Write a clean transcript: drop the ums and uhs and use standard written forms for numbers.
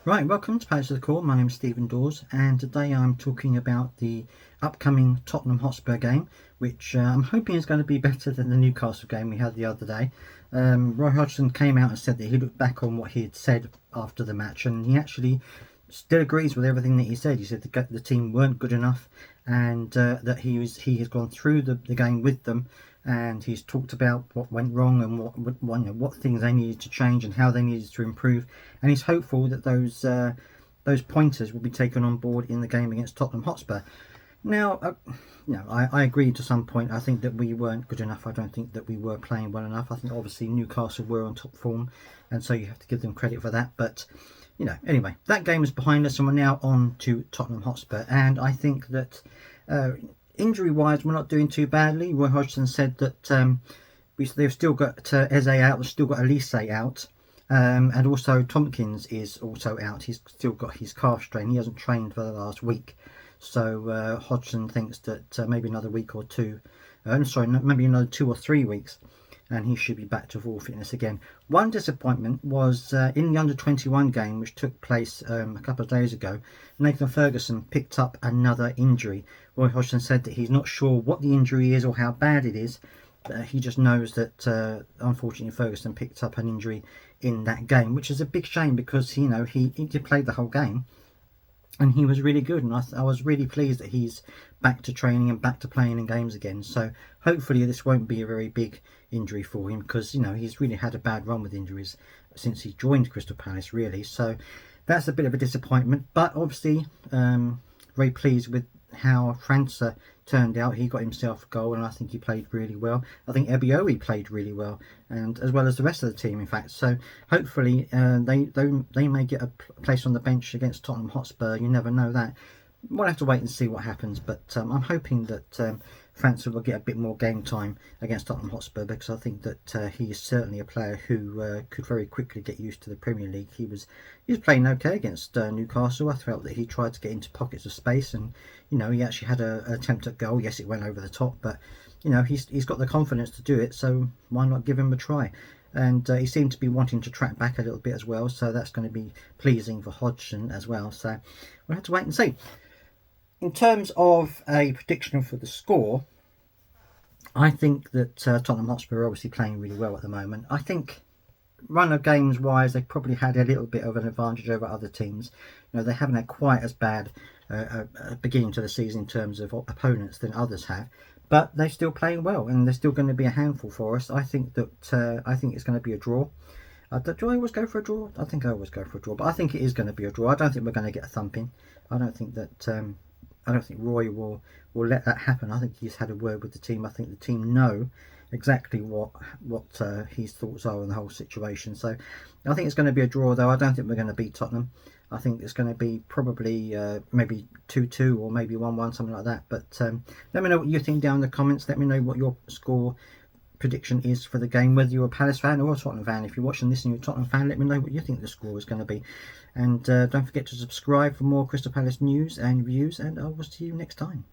Right, welcome to Palace of the Call. My name is Stephen Dawes, and today I'm talking about the upcoming Tottenham Hotspur game, which I'm hoping is going to be better than the Newcastle game we had the other day. Roy Hodgson came out and said that he looked back on what he had said after the match, and he actually still agrees with everything that he said. He said the team weren't good enough, and that he has gone through the game with them, and he's talked about what went wrong and what things they needed to change and how they needed to improve, and he's hopeful that those pointers will be taken on board in the game against Tottenham Hotspur. Now, I agree to some point. I think that we weren't good enough. I don't think that we were playing well enough. I think obviously Newcastle were on top form, and so you have to give them credit for that. But anyway, that game is behind us, and we're now on to Tottenham Hotspur. And I think that injury-wise, we're not doing too badly. Roy Hodgson said that they've still got Eze out, they've still got Elise out, and also Tompkins is also out. He's still got his calf strain. He hasn't trained for the last week. So Hodgson thinks that maybe another week or two, maybe another 2 or 3 weeks, and he should be back to full fitness again. One disappointment was in the under-21 game, which took place a couple of days ago. Nathan Ferguson picked up another injury. Roy Hodgson said that he's not sure what the injury is or how bad it is. He just knows that unfortunately Ferguson picked up an injury in that game, which is a big shame because he played the whole game. And he was really good, and I was really pleased that he's back to training and back to playing in games again. So hopefully this won't be a very big injury for him, because he's really had a bad run with injuries since he joined Crystal Palace, really. So that's a bit of a disappointment, but obviously very pleased with how França turned out. He got himself a goal, and I think he played really well. I think Ebioi played really well, and as well as the rest of the team, in fact. So hopefully they may get a place on the bench against Tottenham Hotspur. You never know that. We'll have to wait and see what happens, but I'm hoping that França will get a bit more game time against Tottenham Hotspur, because I think that he is certainly a player who could very quickly get used to the Premier League. He was playing okay against Newcastle. I felt that he tried to get into pockets of space, and he actually had an attempt at goal. Yes, it went over the top, but he's got the confidence to do it, so why not give him a try? And he seemed to be wanting to track back a little bit as well, so that's going to be pleasing for Hodgson as well. So we'll have to wait and see. In terms of a prediction for the score, I think that Tottenham Hotspur are obviously playing really well at the moment. I think run of games wise, they've probably had a little bit of an advantage over other teams. They haven't had quite as bad a beginning to the season in terms of opponents than others have, but they're still playing well, and they're still going to be a handful for us. I think that it's going to be a draw. Do I always go for a draw? I think I always go for a draw, but I think it is going to be a draw. I don't think we're going to get a thumping. I don't think Roy will let that happen. I think he's had a word with the team. I think the team know exactly what his thoughts are on the whole situation. So I think it's going to be a draw, though. I don't think we're going to beat Tottenham. I think it's going to be probably maybe 2-2 or maybe 1-1, something like that. But let me know what you think down in the comments. Let me know what your score prediction is for the game, whether you're a Palace fan or a Tottenham fan. If you're watching this and you're a Tottenham fan, let me know what you think the score is going to be. And don't forget to subscribe for more Crystal Palace news and reviews, and I will see you next time.